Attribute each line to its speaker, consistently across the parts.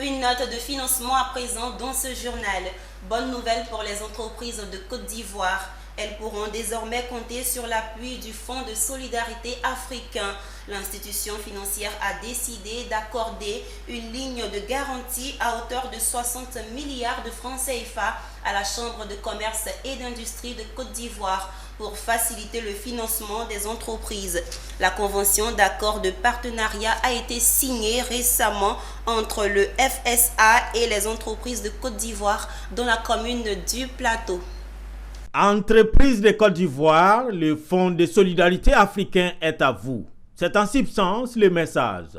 Speaker 1: Une note de financement à présent dans ce journal. Bonne nouvelle pour les entreprises de Côte d'Ivoire. Elles pourront désormais compter sur l'appui du Fonds de solidarité africain. L'institution financière a décidé d'accorder une ligne de garantie à hauteur de 60 milliards de francs CFA à la Chambre de commerce et d'industrie de Côte d'Ivoire pour faciliter le financement des entreprises. La convention d'accord de partenariat a été signée récemment entre le FSA et les entreprises de Côte d'Ivoire dans la commune du Plateau.
Speaker 2: Entreprises de Côte d'Ivoire, le Fonds de solidarité africain est à vous. C'est en substance le message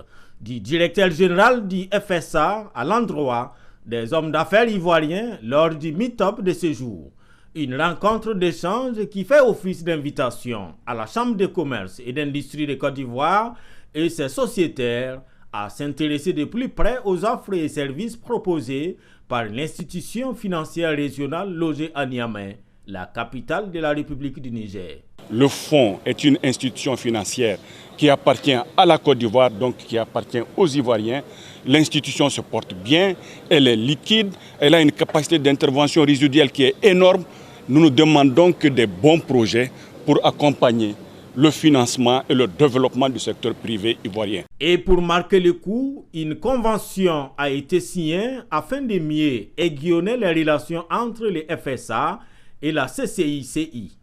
Speaker 2: du directeur général du FSA à l'endroit des hommes d'affaires ivoiriens lors du meet-up de ce jour. Une rencontre d'échange qui fait office d'invitation à la Chambre de commerce et d'industrie de Côte d'Ivoire et ses sociétaires à s'intéresser de plus près aux offres et services proposés par l'institution financière régionale logée à Niamey, la capitale de la République du Niger.
Speaker 3: Le fonds est une institution financière qui appartient à la Côte d'Ivoire, donc qui appartient aux Ivoiriens. L'institution se porte bien, elle est liquide, elle a une capacité d'intervention résiduelle qui est énorme. Nous ne demandons que des bons projets pour accompagner le financement et le développement du secteur privé ivoirien.
Speaker 2: Et pour marquer le coup, une convention a été signée afin de mieux aiguillonner les relations entre les FSA et la CCI-CI.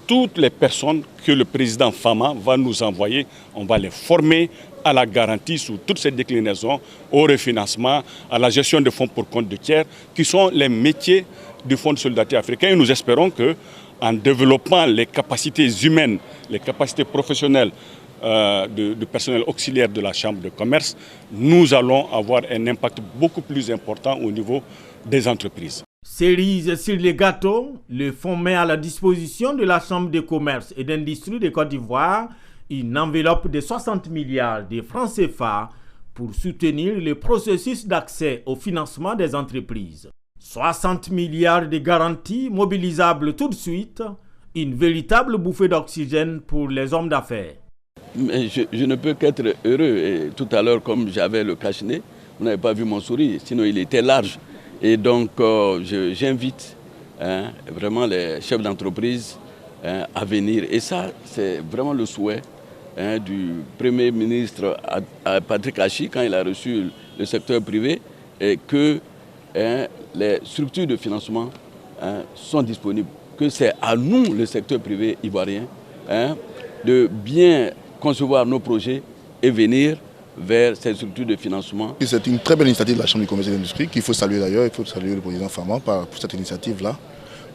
Speaker 3: Toutes les personnes que le président Fama va nous envoyer, on va les former à la garantie sous toutes ces déclinaisons, au refinancement, à la gestion des fonds pour compte de tiers, qui sont les métiers du Fonds de solidarité africain. Et nous espérons qu'en développant les capacités humaines, les capacités professionnelles du personnel auxiliaire de la Chambre de commerce, nous allons avoir un impact beaucoup plus important au niveau des entreprises.
Speaker 2: Cerise sur les gâteaux, le fonds met à la disposition de la Chambre de commerce et d'industrie de Côte d'Ivoire une enveloppe de 60 milliards de francs CFA pour soutenir le processus d'accès au financement des entreprises. 60 milliards de garanties mobilisables tout de suite, une véritable bouffée d'oxygène pour les hommes d'affaires.
Speaker 4: Mais je ne peux qu'être heureux. Et tout à l'heure, comme j'avais le cache-nez, vous n'avez pas vu mon sourire, sinon il était large. Et donc, j'invite vraiment les chefs d'entreprise à venir. Et ça, c'est vraiment le souhait du Premier ministre Patrick Achi, quand il a reçu le secteur privé, et que les structures de financement sont disponibles. Que c'est à nous, le secteur privé ivoirien, de bien concevoir nos projets et venir vers ces structures de financement.
Speaker 5: C'est une très belle initiative de la Chambre du commerce et de l'industrie qu'il faut saluer d'ailleurs, il faut saluer le président Fama pour cette initiative-là.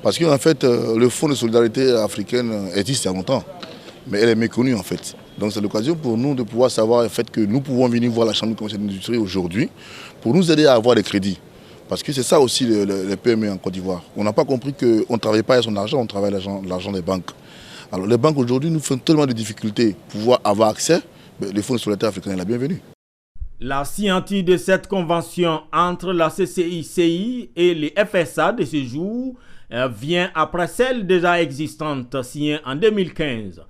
Speaker 5: Parce qu'en fait, le Fonds de solidarité africaine existe il y a longtemps, mais elle est méconnue en fait. Donc c'est l'occasion pour nous de pouvoir savoir en fait, que nous pouvons venir voir la Chambre du commerce et de l'industrie aujourd'hui pour nous aider à avoir des crédits. Parce que c'est ça aussi les PME en Côte d'Ivoire. On n'a pas compris qu'on ne travaille pas avec son argent, on travaille avec l'argent des banques. Alors les banques aujourd'hui nous font tellement de difficultés pour pouvoir avoir accès. Le Fonds de solidarité africain est la bienvenue.
Speaker 2: La signature de cette convention entre la CCI-CI et les FSA de ce jour vient après celle déjà existante signée en 2015.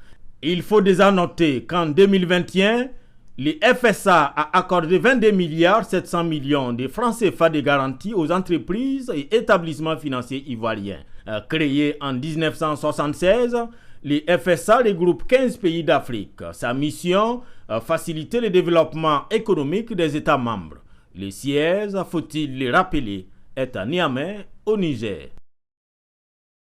Speaker 2: Il faut déjà noter qu'en 2021, les FSA a accordé 22 milliards 700 millions de francs CFA de garantie aux entreprises et établissements financiers ivoiriens. Créés en 1976, les FSA regroupent 15 pays d'Afrique. Sa mission, faciliter le développement économique des États membres. Le siège, faut-il le rappeler, est à Niamey, au Niger.